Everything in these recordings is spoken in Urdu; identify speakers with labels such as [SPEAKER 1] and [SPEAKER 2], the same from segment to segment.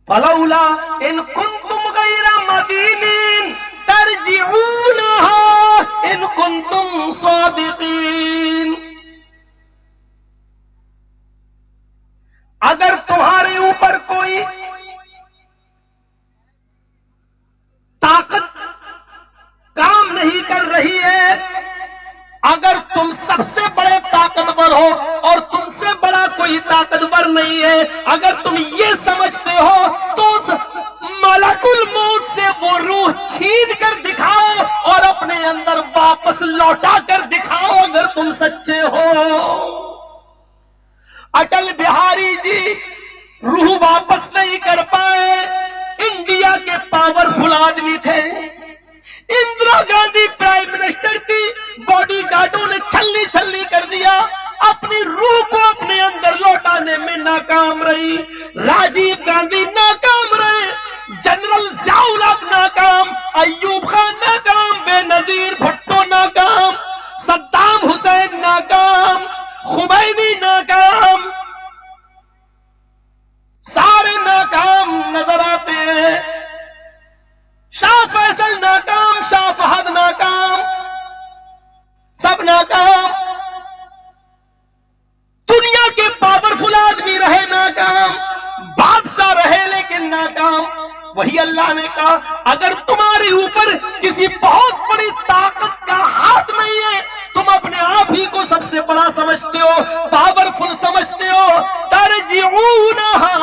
[SPEAKER 1] فلولا ان کنتم غیر مدینین ترجعونها ان کنتم صادقین، اگر تمہارے اوپر کوئی طاقت کام نہیں کر رہی ہے، اگر تم سب سے بڑے طاقتور ہو اور تم سے بڑا کوئی طاقتور نہیں ہے، اگر تم یہ سمجھتے ہو تو اس ملک الموت سے وہ روح چھین کر دکھاؤ اور اپنے اندر واپس لوٹا کر دکھاؤ اگر تم سچے ہو۔ اٹل بہاری جی روح واپس نہیں کر پائے، انڈیا کے پاورفل آدمی تھے، اندرا گاندھی پرائم منسٹر تھی، باڈی گارڈوں نے چھلی چھلی کر دیا، اپنی روح کو اپنے اندر لوٹانے میں ناکام رہی، راجیو گاندھی ناکام رہے، جنرل ضیاء الحق ناکام، ایوب خان ناکام، بے نظیر بھٹو ناکام، صدام حسین ناکام، خمینی ناکام، سارے ناکام نظر آتے ہیں، شاہ فیصل ناکام، شاہ فہد ناکام، سب ناکام، دنیا کے پاورفل آدمی رہے ناکام، بادشاہ رہے لیکن ناکام۔ وہی اللہ نے کہا اگر تمہارے اوپر کسی بہت بڑی طاقت کا ہاتھ نہیں ہے، تم اپنے آپ ہی کو سب سے بڑا سمجھتے ہو، پاورفل سمجھتے ہو، ترجعونہا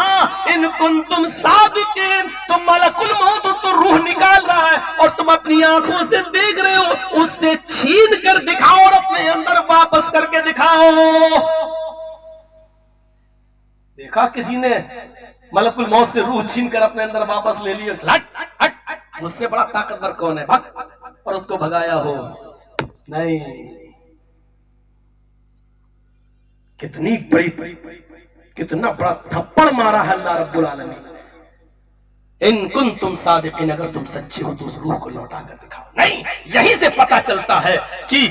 [SPEAKER 1] ان کنتم صادقین، تم ملک الموت تو روح نکال رہا ہے اور تم اپنی آنکھوں سے دیکھ رہے ہو، اس سے چھین کر دکھاؤ اور اپنے اندر واپس کر کے دکھاؤ۔ دیکھا کسی نے ملک الموت سے روح چھین کر اپنے اندر واپس لے لی، ہٹ ہٹ مجھ سے بڑا طاقتور کون ہے، بھگ، اور اس کو بھگایا ہو؟ نہیں، کتنی بڑی، کتنا بڑا تھپڑ مارا ہے اللہ رب العالمین۔ ان کنتم صادقین، اگر تم سچے ہو تو اس روح کو لوٹا کر دکھاؤ۔ نہیں، یہیں سے پتا چلتا ہے کہ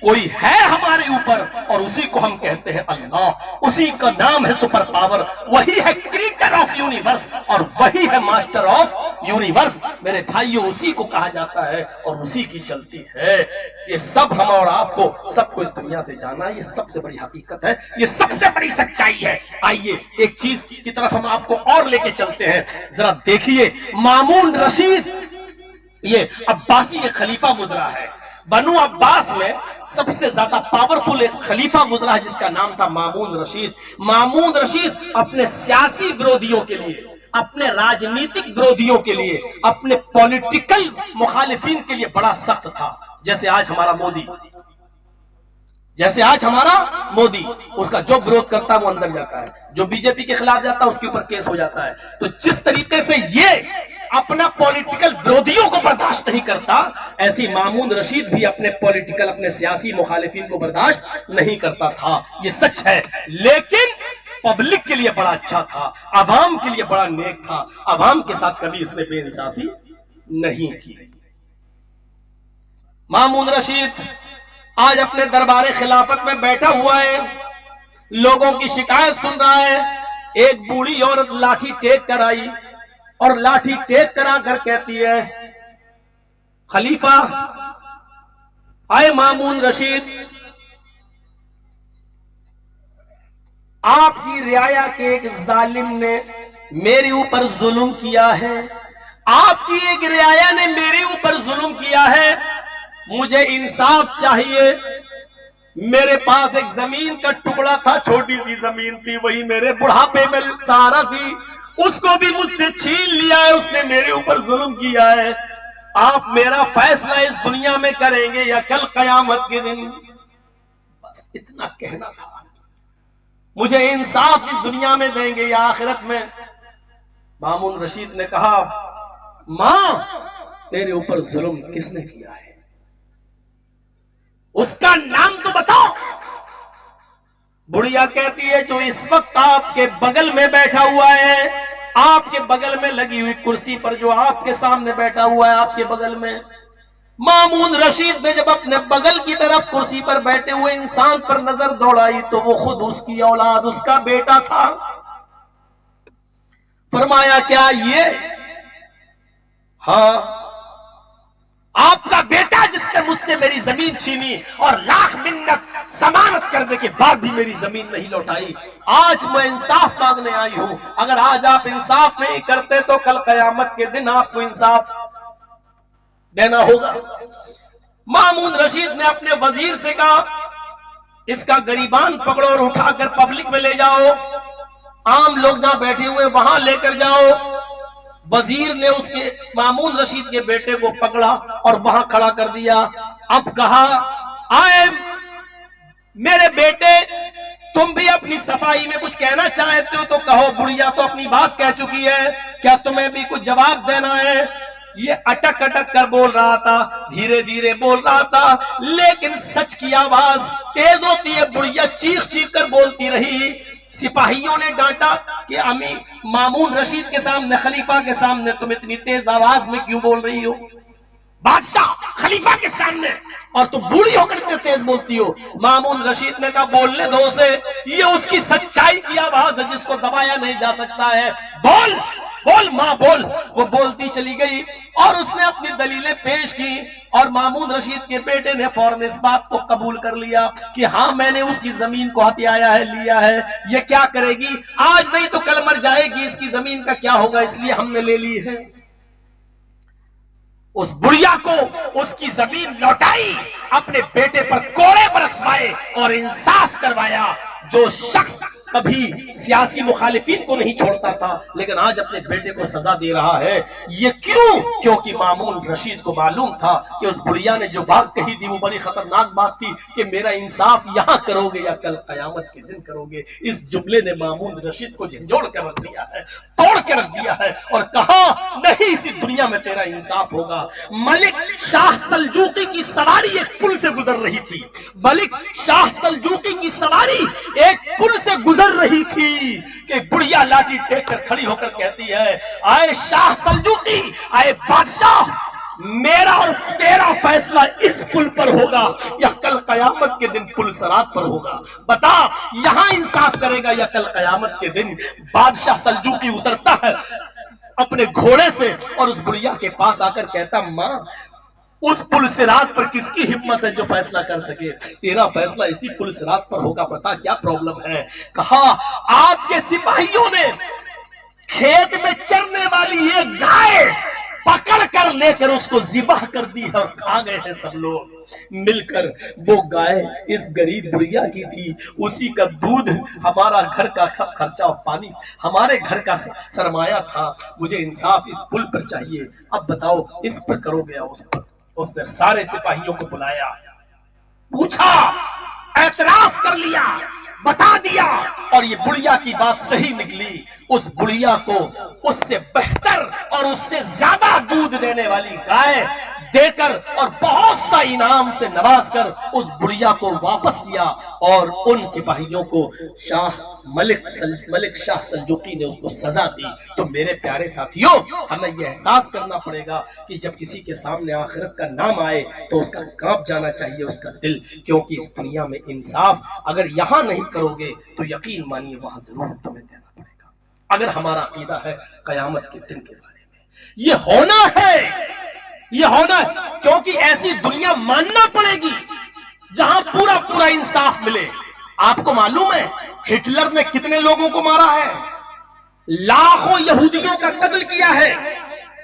[SPEAKER 1] کوئی ہے ہمارے اوپر اور اسی کو ہم کہتے ہیں اللہ، اسی کا نام ہے سپر پاور، وہی ہے کریٹر آف یونیورس اور وہی ہے ماسٹر آف یونیورس۔ میرے بھائیوں، اسی کو کہا جاتا ہے اور اسی کی چلتی ہے۔ یہ سب ہم اور آپ کو، سب کو اس دنیا سے جانا ہے، یہ سب سے بڑی حقیقت ہے، یہ سب سے بڑی سچائی ہے۔ آئیے ایک چیز کی طرف ہم آپ کو اور لے کے چلتے ہیں، ذرا دیکھیے مامون رشید، یہ عباسی ایک خلیفہ گزرا ہے، بنو عباس میں سب سے زیادہ پاورفل ایک خلیفہ گزرا ہے جس کا نام تھا مامون رشید۔ مامون رشید اپنے سیاسی برودیوں کے لیے، اپنے راجنیتک برودیوں کے لیے، اپنے پولیٹیکل مخالفین کے لیے بڑا سخت تھا۔ جیسے آج ہمارا مودی، اس کا جو برود کرتا ہے وہ اندر جاتا ہے، جو بی جے پی کے خلاف جاتا ہے اس کے اوپر کیس ہو جاتا ہے۔ تو جس طریقے سے یہ اپنا پولیٹیکل برودیوں کو برداشت نہیں کرتا، ایسی مامون رشید بھی اپنے پولیٹیکل، اپنے سیاسی مخالفین کو برداشت نہیں کرتا تھا، یہ سچ ہے۔ لیکن پبلک کے لیے بڑا اچھا تھا، عوام کے لیے بڑا نیک تھا، عوام کے ساتھ کبھی اس نے بے انصافی نہیں کی۔ مامون رشید آج اپنے دربار خلافت میں بیٹھا ہوا ہے، لوگوں کی شکایت سن رہا ہے۔ ایک بوڑھی عورت لاٹھی ٹیک کر آئی اور لاٹھی ٹیک کرا کر کہتی ہے، خلیفہ آئے مامون رشید، آپ کی رعایا کے ایک ظالم نے میرے اوپر ظلم کیا ہے، آپ کی ایک رعایا نے میرے اوپر ظلم کیا ہے، مجھے انصاف چاہیے۔ میرے پاس ایک زمین کا ٹکڑا تھا، چھوٹی سی زمین تھی، وہی میرے بڑھاپے میں سہارا تھی، اس کو بھی مجھ سے چھین لیا ہے، اس نے میرے اوپر ظلم کیا ہے۔ آپ میرا فیصلہ اس دنیا میں کریں گے یا کل قیامت کے دن؟ بس اتنا کہنا تھا، مجھے انصاف اس دنیا میں دیں گے یا آخرت میں؟ مامون رشید نے کہا، ماں تیرے اوپر ظلم کس نے کیا ہے؟ اس کا نام تو بتاؤ۔ بڑھیا کہتی ہے، جو اس وقت آپ کے بغل میں بیٹھا ہوا ہے، آپ کے بغل میں لگی ہوئی کرسی پر جو آپ کے سامنے بیٹھا ہوا ہے، آپ کے بغل میں۔ مامون رشید نے جب اپنے بغل کی طرف کرسی پر بیٹھے ہوئے انسان پر نظر دوڑائی تو وہ خود اس کی اولاد، اس کا بیٹا تھا۔ فرمایا کیا یہ؟ ہاں، آپ کا بیٹا جس نے مجھ سے میری زمین چھینی اور لاکھ منت ضمانت کرنے کے بعد بھی میری زمین نہیں لوٹائی، آج میں انصاف مانگنے آئی ہوں۔ اگر آج آپ انصاف نہیں کرتے تو کل قیامت کے دن آپ کو انصاف دینا ہوگا۔ مامون رشید نے اپنے وزیر سے کہا اس کا گریبان پکڑو اور اٹھا کر پبلک میں لے جاؤ، عام لوگ جہاں بیٹھے ہوئے وہاں لے کر جاؤ۔ وزیر نے اس کے مامون رشید کے بیٹے کو پکڑا اور وہاں کھڑا کر دیا۔ اب کہا آئے میرے بیٹے، تم بھی اپنی صفائی میں کچھ کہنا چاہتے ہو تو کہو، بڑھیا تو اپنی بات کہہ چکی ہے، کیا تمہیں بھی کچھ جواب دینا ہے؟ یہ اٹک اٹک کر بول رہا تھا، دھیرے دھیرے بول رہا تھا، لیکن سچ کی آواز تیز ہوتی ہے۔ بڑھیا چیخ چیخ کر بولتی رہی۔ سپاہیوں نے ڈانٹا کہ امی مامون رشید کے سامنے، خلیفہ کے سامنے تم اتنی تیز آواز میں کیوں بول رہی ہو؟ بادشاہ خلیفہ کے سامنے، اور تم بوڑھی ہو کر اتنے تیز بولتی ہو۔ مامون رشید نے کہا بولنے دو اسے، یہ اس کی سچائی کی آواز ہے جس کو دبایا نہیں جا سکتا ہے۔ بول بول ماں بول۔ وہ بولتی چلی گئی اور اس نے اپنی دلیلیں پیش کی، اور مامون رشید کے بیٹے نے فوراً اس بات کو قبول کر لیا کہ ہاں میں نے اس کی زمین کو ہتھیایا ہے، لیا ہے، یہ کیا کرے گی، آج نہیں تو کل مر جائے گی، اس کی زمین کا کیا ہوگا، اس لیے ہم نے لے لی ہے۔ اس بڑھیا کو اس کی زمین لوٹائی، اپنے بیٹے پر کوڑے برسوائے اور انصاف کروایا۔ جو شخص کبھی سیاسی مخالفین کو نہیں چھوڑتا تھا لیکن آج اپنے بیٹے کو سزا دے رہا ہے، یہ کیوں؟ کیونکہ مامون رشید کو معلوم تھا کہ اس بڑھیا نے جو بات کہی تھی وہ بڑی خطرناک بات تھی کہ میرا انصاف یہاں کرو گے یا کل قیامت کے دن کرو گے۔ اس جملے نے مامون رشید کو جھنجھوڑ کر رکھ دیا ہے، توڑ کے رکھ دیا ہے، اور کہا نہیں اسی دنیا میں تیرا انصاف ہوگا۔ ملک شاہ سلجوقی کی سواری ایک پل سے گزر رہی تھی، ملک شاہ سلجوقی کی سواری ایک پل سے گزر رہی تھی کہ بڑھیا لاٹھی ٹیک کر کھڑی ہو کر کہتی ہے آئے شاہ سلجوقی، آئے بادشاہ، میرا اور تیرا فیصلہ اس پل پر ہوگا یا کل قیامت کے دن پل صراط پر ہوگا، بتا یہاں انصاف کرے گا یا کل قیامت کے دن۔ بادشاہ سلجوقی اترتا ہے اپنے گھوڑے سے اور اس بڑھیا کے پاس آ کر کہتا ماں اس پل صراط پر کس کی ہمت ہے جو فیصلہ کر سکے، تیرا فیصلہ اسی پل صراط پر ہوگا، بتا کیا پرابلم ہے۔ کہا آپ کے سپاہیوں نے کھیت میں چرنے والی ایک گائے پکڑ کر لے کر اس کو ذبح کر دی ہے اور کھا گئے ہیں سب لوگ مل کر۔ وہ گائے اس غریب بڑھیا کی تھی، اسی کا دودھ ہمارا گھر کا خرچہ اور پانی ہمارے گھر کا سرمایہ تھا، مجھے انصاف اس پل پر چاہیے، اب بتاؤ اس پر کرو گیا اس پر۔ اس نے سارے سپاہیوں کو بلایا، پوچھا، اعتراف کر لیا، بتا دیا، اور یہ بڑھیا کی بات صحیح نکلی۔ اس بڑھیا کو اس سے بہتر اور اس سے زیادہ دودھ دینے والی گائے دے کر اور بہت سا انعام سے نواز کر اس بڑھیا کو واپس کیا، اور ان سپاہیوں کو ملک شاہ سلجوقی نے اس کو سزا دی۔ تو میرے پیارے ساتھیوں، ہمیں یہ احساس کرنا پڑے گا کہ جب کسی کے سامنے آخرت کا نام آئے تو اس کا کانپ جانا چاہیے اس کا دل، کیونکہ اس دنیا میں انصاف اگر یہاں نہیں کرو گے تو یقین مانیے وہاں ضرور تمہیں دینا پڑے گا۔ اگر ہمارا عقیدہ ہے قیامت کے دن کے بارے میں، یہ ہونا ہے، یہ ہونا ہے، کیونکہ ایسی دنیا ماننا پڑے گی جہاں پورا پورا انصاف ملے۔ آپ کو معلوم ہے ہٹلر نے کتنے لوگوں کو مارا ہے؟ لاکھوں یہودیوں کا قتل کیا ہے،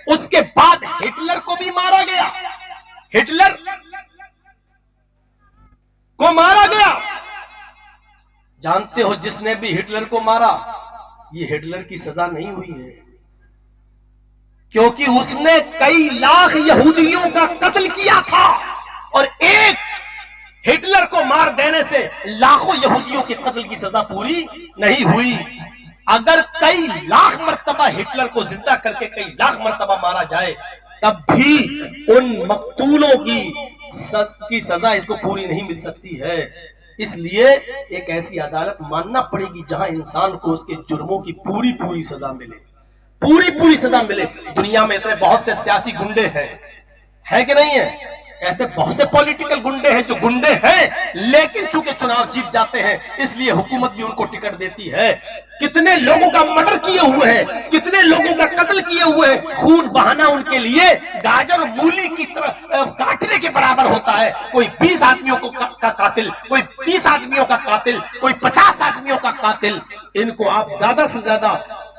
[SPEAKER 1] اس کے بعد ہٹلر کو بھی مارا گیا، ہٹلر کو مارا گیا۔ جانتے ہو جس نے بھی ہٹلر کو مارا یہ ہٹلر کی سزا نہیں ہوئی ہے، کیونکہ اس نے کئی لاکھ یہودیوں کا قتل کیا تھا، اور ایک ہٹلر کو مار دینے سے لاکھوں یہودیوں کے قتل کی سزا پوری نہیں ہوئی۔ اگر کئی لاکھ مرتبہ ہٹلر کو زندہ کر کے کئی لاکھ مرتبہ مارا جائے تب بھی ان مقتولوں کی سزا اس کو پوری نہیں مل سکتی ہے۔ اس لیے ایک ایسی عدالت ماننا پڑے گی جہاں انسان کو اس کے جرموں کی پوری پوری سزا ملے، پوری پوری سزا ملے۔ دنیا میں اتنے بہت سے سیاسی گنڈے ہیں، ہے کہ نہیں ہے؟ ایسے بہت سے پولیٹیکل گنڈے ہیں جو گنڈے ہیں لیکن چونکہ چناؤ جیت جاتے ہیں اس لیے حکومت بھی ان کو ٹکٹ دیتی ہے. کتنے لوگوں کا مرڈر کیے ہوئے ہیں, کتنے لوگوں کا قتل کیے ہوئے ہیں. خون بہانا ان کے لیے گاجر مولی کی طرح کاٹنے کے برابر ہوتا ہے. کوئی 20 آدمیوں کا قاتل, کوئی 30 آدمیوں کا قاتل, کوئی 50 آدمیوں کا قاتل. ان کو آپ زیادہ سے زیادہ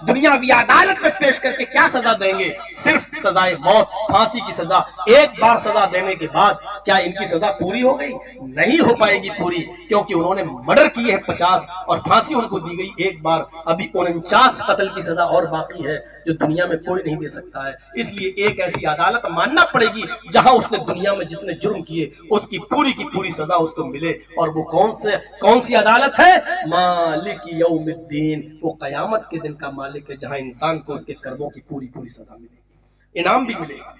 [SPEAKER 1] دنیاوی عدالت میں پیش کر کے کیا سزا دیں گے؟ صرف سزائے موت, پھانسی کی سزا. ایک بار سزا دینے کے بعد کیا ان کی سزا پوری ہو گئی؟ نہیں ہو پائے گی پوری, کیونکہ انہوں نے مرڈر کیے ہیں 50 اور پھانسی ان کو دی گئی ایک بار. ابھی 49 قتل کی سزا اور باقی ہے جو دنیا میں کوئی نہیں دے سکتا ہے. اس لیے ایک ایسی عدالت ماننا پڑے گی جہاں اس نے دنیا میں جتنے جرم کیے اس کی پوری سزا اس کو ملے. اور وہ کون سی عدالت ہے؟ مالک یوم الدین, وہ قیامت کے دن کا مالک ہے جہاں انسان کو اس کے کرموں کی پوری سزا ملے گی, انعام بھی ملے گا.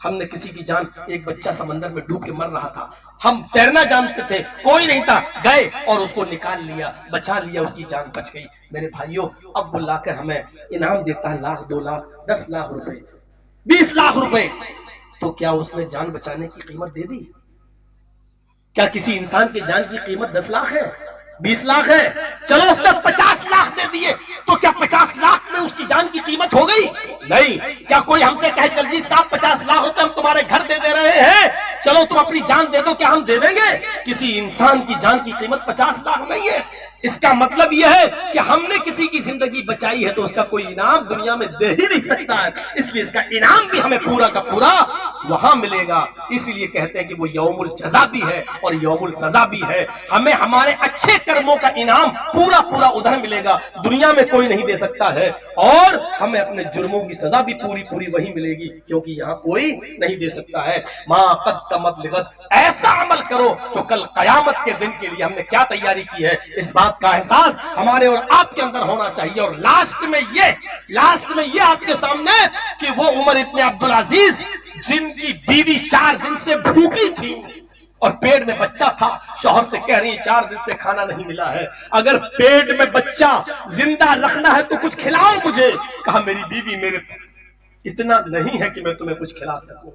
[SPEAKER 1] ہم نے کسی کی جان, ایک بچہ سمندر میں ڈوب کے مر رہا تھا, ہم تیرنا جانتے تھے, کوئی نہیں تھا, گئے اور اس کو نکال لیا, بچا لیا, اس کی جان بچ گئی. میرے بھائیوں, اب وہ لا کر ہمیں انعام دیتا ہے 1 لاکھ 2 لاکھ 10 لاکھ روپے 20 لاکھ روپے. تو کیا اس نے جان بچانے کی قیمت دے دی؟ کیا کسی انسان کی جان کی قیمت 10 لاکھ ہے, 20 لاکھ ہے؟ چلو اس نے 50 لاکھ دے دیے, تو کیا 50 لاکھ میں اس کی جان کی قیمت ہو گئی؟ نہیں. کیا کوئی ہم سے کہے چل جی صاحب 50 لاکھ روپے ہم تمہارے گھر دے رہے ہیں, چلو تم اپنی جان دے دو, کیا ہم دے دیں گے؟ کسی انسان کی جان کی قیمت 50 لاکھ نہیں ہے. اس کا مطلب یہ ہے کہ ہم نے کسی کی زندگی بچائی ہے تو اس کا کوئی انعام دنیا میں دے ہی نہیں سکتا ہے, اس لیے اس کا انعام بھی ہمیں پورا کا پورا وہاں ملے گا. اسی لیے کہتے ہیں کہ وہ یوم الجزا بھی ہے اور یوم السزا بھی ہے. ہمیں ہمارے اچھے کرموں کا انعام پورا ادھر ملے گا, دنیا میں کوئی نہیں دے سکتا ہے. اور ہمیں اپنے جرموں کی سزا بھی پوری وہی ملے گی, کیونکہ یہاں کوئی نہیں دے سکتا ہے. ما قدمت لغد, ایسا عمل کرو جو کل قیامت کے دن کے لیے ہم نے کیا تیاری کی ہے, اس بات کا احساس ہمارے اور آپ کے اندر ہونا چاہیے. اور لاسٹ میں یہ آپ کے سامنے کہ وہ عمر ابن عبدالعزیز جن کی بیوی 4 دن سے بھوکی تھی اور پیٹ میں بچہ تھا, شوہر سے کہہ رہی 4 دن سے کھانا نہیں ملا ہے, اگر پیٹ میں بچہ زندہ رکھنا ہے تو کچھ کھلاؤ مجھے. کہا میری بیوی میرے اتنا نہیں ہے کہ میں تمہیں کچھ کھلا سکوں.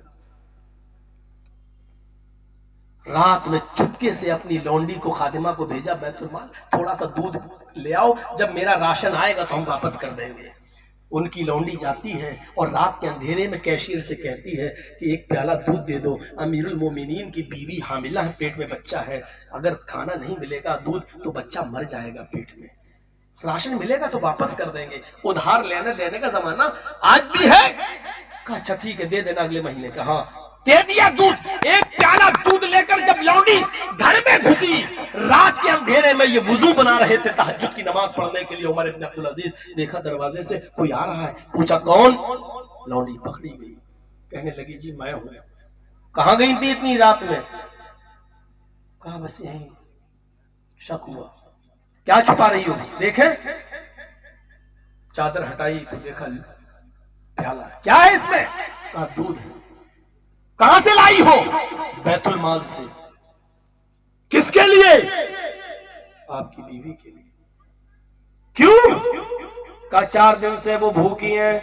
[SPEAKER 1] رات میں چپکے سے اپنی لونڈی کو, خادمہ کو بھیجا, بیت المال تھوڑا سا دودھ لے آؤ, جب میرا راشن آئے گا تو ہم واپس کر دیں گے. ان کی لونڈی جاتی ہے اور رات کے اندھیرے میں کیشیئر سے کہتی ہے کہ ایک پیالہ دودھ دے دو, امیر المومنین کی بیوی حاملہ ہے, پیٹ میں بچہ ہے, اگر کھانا نہیں ملے گا دودھ تو بچہ مر جائے گا پیٹ میں, راشن ملے گا تو واپس کر دیں گے. ادھار لینے دینے کا زمانہ آج بھی ہے. کہا اچھا ٹھیک ہے دے دینا اگلے مہینے کا. ہاں دے دیا دودھ, ایک پیالہ دودھ لے کر جب لونڈی گھر میں گھسی, رات کے اندھیرے میں یہ وضو بنا رہے تھے تہجد کی نماز پڑھنے کے لیے, عمر ابن عبدالعزیز دیکھا دروازے سے کوئی آ رہا ہے, پوچھا کون؟ لونڈی پکڑی گئی, کہنے لگی جی میں ہوں. کہاں گئی تھی اتنی رات میں؟ کہا بس یہیں. شک ہوا, کیا چھپا رہی ہو؟ دیکھیں, چادر ہٹائی تو دیکھا پیالہ, کیا ہے اس میں؟ کہا دودھ ہے. کہاں سے لائی ہو؟ بیت المال سے. کس کے لیے؟ آپ کی بیوی کے لیے. کیوں؟ کہا 4 دن سے وہ بھوکی ہیں,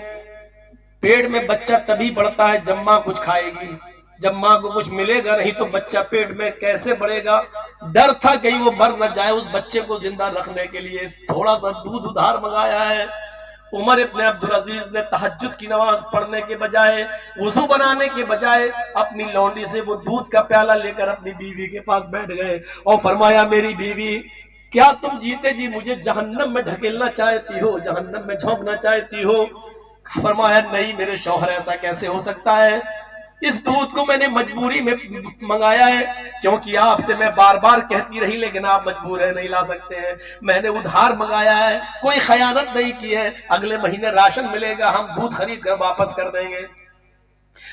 [SPEAKER 1] پیٹ میں بچہ تبھی بڑھتا ہے جب ماں کچھ کھائے گی, جب ماں کو کچھ ملے گا نہیں تو بچہ پیٹ میں کیسے بڑھے گا. ڈر تھا کہیں وہ مر نہ جائے, اس بچے کو زندہ رکھنے کے لیے تھوڑا سا دودھ ادھار منگایا ہے. عمر ابن عبدالعزیز نے تہجد کی نماز پڑھنے کے بجائے, وضو بنانے کے بجائے, اپنی لونڈی سے وہ دودھ کا پیالہ لے کر اپنی بیوی کے پاس بیٹھ گئے اور فرمایا میری بیوی کیا تم جیتے جی مجھے جہنم میں دھکیلنا چاہتی ہو, جہنم میں جھونکنا چاہتی ہو؟ فرمایا نہیں میرے شوہر, ایسا کیسے ہو سکتا ہے, اس دودھ کو میں نے مجبوری میں منگایا ہے, کیونکہ آپ سے میں بار بار کہتی رہی لیکن آپ مجبور ہیں نہیں لا سکتے ہیں, میں نے ادھار منگایا ہے, کوئی خیانت نہیں کی ہے, اگلے مہینے راشن ملے گا ہم دودھ خرید کر واپس کر دیں گے.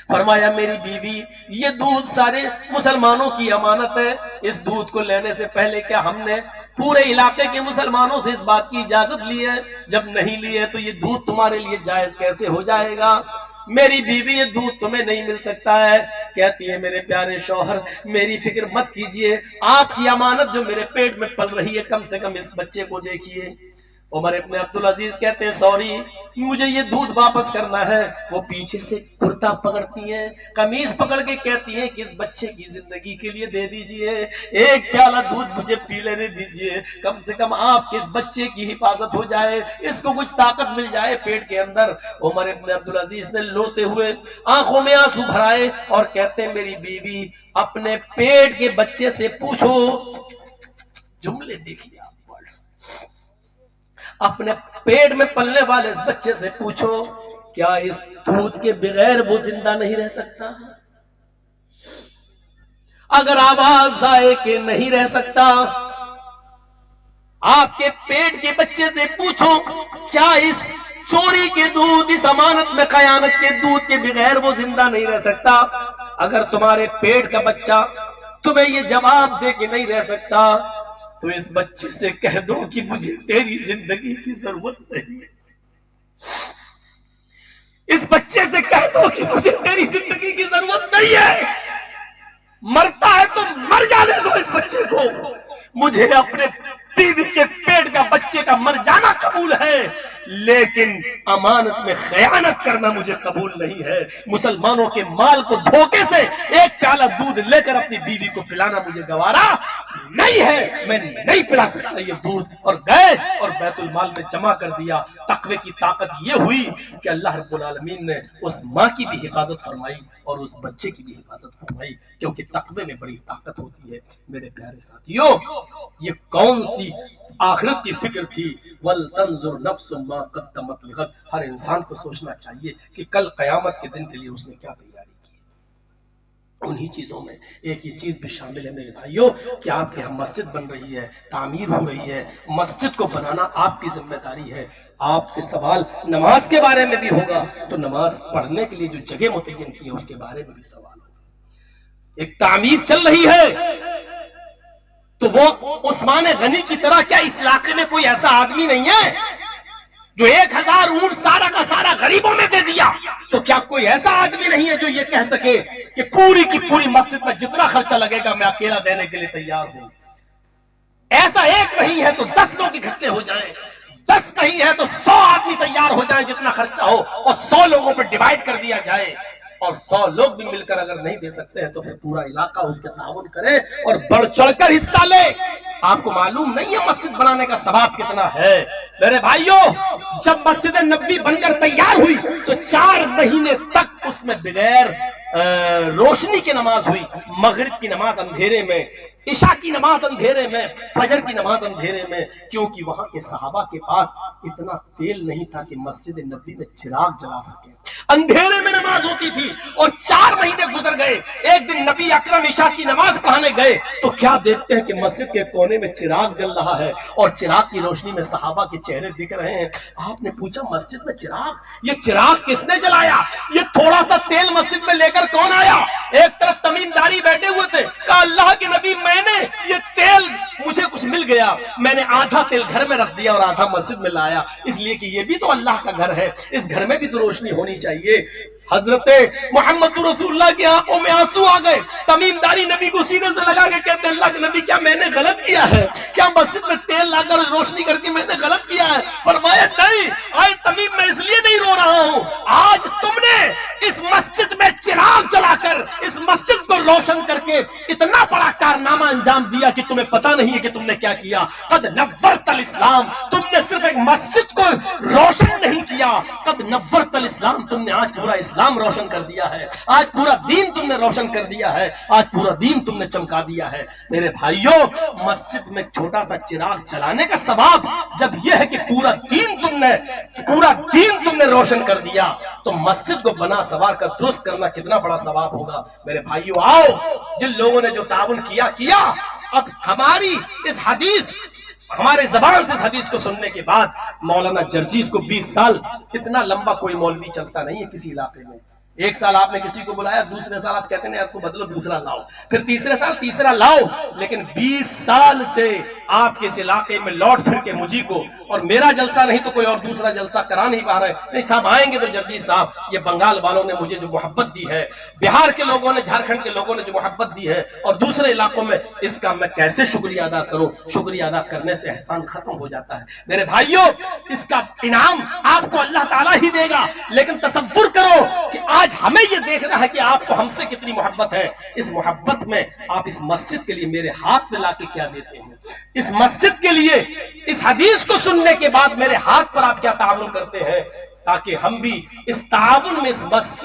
[SPEAKER 1] فرمایا میری بیوی یہ دودھ سارے مسلمانوں کی امانت ہے, اس دودھ کو لینے سے پہلے کیا ہم نے پورے علاقے کے مسلمانوں سے اس بات کی اجازت لی ہے؟ جب نہیں لی ہے تو یہ دودھ تمہارے لیے جائز کیسے ہو جائے گا؟ میری بیوی یہ دودھ تمہیں نہیں مل سکتا ہے. کہتی ہے میرے پیارے شوہر میری فکر مت کیجئے, آپ کی امانت جو میرے پیٹ میں پل رہی ہے کم سے کم اس بچے کو دیکھیے. عمر ابن عبدالعزیز کہتے ہیں سوری مجھے یہ دودھ واپس کرنا ہے. وہ پیچھے سے کرتا پکڑتی ہیں, قمیض پکڑ کے کہتی ہیں کہ اس بچے کی زندگی کے لیے دے دیجئے, ایک پیالہ دودھ مجھے پی لینے دیجئے, کم سے کم آپ کے اس بچے کی حفاظت ہو جائے, اس کو کچھ طاقت مل جائے پیٹ کے اندر. عمر ابن عبدالعزیز نے لوتے ہوئے آنکھوں میں آنسو بھرائے اور کہتے ہیں میری بیوی اپنے پیٹ کے بچے سے پوچھو, جملے دیکھیے آپ, اپنے پیٹ میں پلنے والے اس بچے سے پوچھو کیا اس دودھ کے بغیر وہ زندہ نہیں رہ سکتا؟ اگر آواز آئے کہ نہیں رہ سکتا, آپ کے پیٹ کے بچے سے پوچھو کیا اس چوری کے دودھ, اس امانت میں خیانت کے دودھ کے بغیر وہ زندہ نہیں رہ سکتا؟ اگر تمہارے پیٹ کا بچہ تمہیں یہ جواب دے کہ نہیں رہ سکتا تو اس بچے سے کہہ دو کہ مجھے تیری زندگی کی ضرورت نہیں ہے. اس بچے سے کہہ دو کہ مجھے تیری زندگی کی ضرورت نہیں ہے, مرتا ہے تو مر جانے دو اس بچے کو, مجھے اپنے بیوی کے پیٹ کا بچے کا مر جانا قبول ہے لیکن امانت میں خیانت کرنا مجھے قبول نہیں ہے. مسلمانوں کے مال کو دھوکے سے ایک پیالہ دودھ لے کر اپنی بیوی کو پلانا مجھے گوارا نہیں ہے, میں نہیں پلا سکتا یہ دودھ. اور گئے اور بیت المال میں جمع کر دیا. تقوی کی طاقت یہ ہوئی کہ اللہ رب العالمین نے اس ماں کی بھی حفاظت فرمائی اور اس بچے کی بھی حفاظت فرمائی, کیونکہ تقوی میں بڑی طاقت ہوتی ہے. میرے پیارے ساتھیوں, یہ کون سی آخرت کی فکر تھی؟ وَلْتَنْظُرْ نَفْسٌ مَا قَدَّمَتْ لِغَدٍ. ہر انسان کو سوچنا چاہیے کہ کل قیامت کے دن کے لیے اس نے کیا تیاری کی. انہی چیزوں میں ایک یہ چیز بھی شامل ہے میرے بھائیوں کہ آپ کے ہم مسجد بن رہی ہے, تعمیر ہو رہی ہے, مسجد کو بنانا آپ کی ذمہ داری ہے. آپ سے سوال نماز کے بارے میں بھی ہوگا, تو نماز پڑھنے کے لیے جو جگہ متعین کی ہے اس کے بارے میں بھی سوال ہوگا. ایک تعمیر چل رہی ہے تو وہ عثمان غنی کی طرح کیا اس علاقے میں کوئی ایسا آدمی نہیں ہے جو 1000 اونٹ سارا کا سارا غریبوں میں دے دیا؟ تو کیا کوئی ایسا آدمی نہیں ہے جو یہ کہہ سکے کہ پوری کی پوری مسجد میں جتنا خرچہ لگے گا میں اکیلا دینے کے لیے تیار ہوں؟ ایسا ایک نہیں ہے تو 10 لوگ اکٹھے ہو جائیں, 10 نہیں ہے تو 100 آدمی تیار ہو جائیں, جتنا خرچہ ہو اور 100 لوگوں پہ ڈیوائیڈ کر دیا جائے. اور 100 لوگ بھی مل کر اگر نہیں دے سکتے ہیں تو پھر پورا علاقہ اس کے تعاون کرے اور بڑھ چڑھ کر حصہ لے. آپ کو معلوم نہیں ہے مسجد بنانے کا ثواب کتنا ہے؟ میرے بھائیوں, جب مسجد نبوی بن کر تیار ہوئی تو 4 مہینے تک اس میں بغیر روشنی کی نماز ہوئی. مغرب کی نماز اندھیرے میں, عشاء کی نماز اندھیرے میں, فجر کی نماز اندھیرے میں, کیونکہ وہاں کے صحابہ کے پاس اتنا تیل نہیں تھا کہ مسجد نبوی میں چراغ جلا سکے. اندھیرے میں نماز ہوتی تھی اور 4 مہینے گزر گئے. ایک دن نبی اکرم عشاء کی نماز پڑھانے گئے تو کیا دیکھتے ہیں کہ مسجد کے کونے میں چراغ جل رہا ہے اور چراغ کی روشنی میں صحابہ کے چہرے دکھ رہے ہیں. آپ نے پوچھا مسجد میں چراغ, یہ چراغ کس نے جلایا؟ یہ تھوڑا سا تیل مسجد میں لے کر کون آیا؟ ایک طرف تمیم داری بیٹھے ہوئے تھے, کہا اللہ کے نبی میں نے یہ تیل, مجھے کچھ مل گیا, میں نے آدھا تیل گھر میں رکھ دیا اور آدھا مسجد میں لایا, اس لیے کہ یہ بھی تو اللہ کا گھر ہے, اس گھر میں بھی تو روشنی ہونی چاہیے. حضرت محمد رسول اللہ کی آنکھوں میں آنسو آ گئے. تمیم داری نبی کو سینے سے لگا کے کہتے ہیں اللہ کے نبی کیا میں نے غلط کیا ہے؟ کیا مسجد میں تیل لا کر روشنی کر کے میں نے غلط کیا ہے؟ فرمایا نہیں, آج تمیم میں اس لیے نہیں رو رہا ہوں, آج تم نے اس مسجد میں چراغ جلا کر اس مسجد کو روشن کر کے اتنا بڑا کارنامہ انجام دیا کہ تمہیں پتا نہیں ہے کہ تم نے کیا کیا. قد نورت الاسلام, تم نے صرف ایک مسجد کو روشن نہیں کیا, قد نورت الاسلام, تم نے آج پورا اسلام روشن کر دیا ہے, آج پورا دین تم نے روشن کر دیا ہے, آج پورا دین تم نے چمکا دیا ہے. میرے بھائیوں, مسجد میں چھوٹا سا چراغ جلانے کا ثواب جب یہ ہے کہ پورا دین تم نے روشن کر دیا, تو مسجد کو بنا سوار کر درست کرنا کتنا بڑا ثواب ہوگا. میرے بھائیوں آؤ, جن لوگوں نے جو تعاون کیا, اب ہماری اس حدیث, ہمارے زبان سے اس حدیث کو سننے کے بعد مولانا جرجیز کو 20 سال, اتنا لمبا کوئی مولوی چلتا نہیں ہے کسی علاقے میں. 1 سال آپ نے کسی کو بلایا, دوسرے سال آپ کہتے ہیں آپ کو بدلو دوسرا لاؤ, پھر تیسرے سال تیسرا لاؤ, لیکن 20 سال سے آپ کے اس علاقے میں لوٹ پھر کے مجھے کو، اور میرا جلسہ نہیں تو کوئی اور دوسرا جلسہ کرا نہیں پا رہے، نہیں صاحب آئیں گے تو جرجی صاحب یہ بنگال والوں نے مجھے جو محبت دی ہے، بہار کے لوگوں نے، جھارکھنڈ کے لوگوں نے جو محبت دی ہے، اور دوسرے علاقوں میں، اس کا میں کیسے شکریہ ادا کروں؟ شکریہ ادا کرنے سے احسان ختم ہو جاتا ہے میرے بھائیوں۔ اس کا انعام آپ کو اللہ تعالیٰ ہی دے گا، لیکن تصور کرو کہ آج ہمیں یہ دیکھنا ہے کہ آپ کو ہم سے کتنی محبت ہے۔ اس محبت میں آپ اس مسجد کے لیے میرے ہاتھ میں لا کے کیا دیتے ہیں؟ اس مسجد کے لیے اس حدیث کو سننے کے بعد میرے ہاتھ پر آپ کیا تعاون کرتے ہیں، تاکہ ہم بھی اس تعاون میں اس مسجد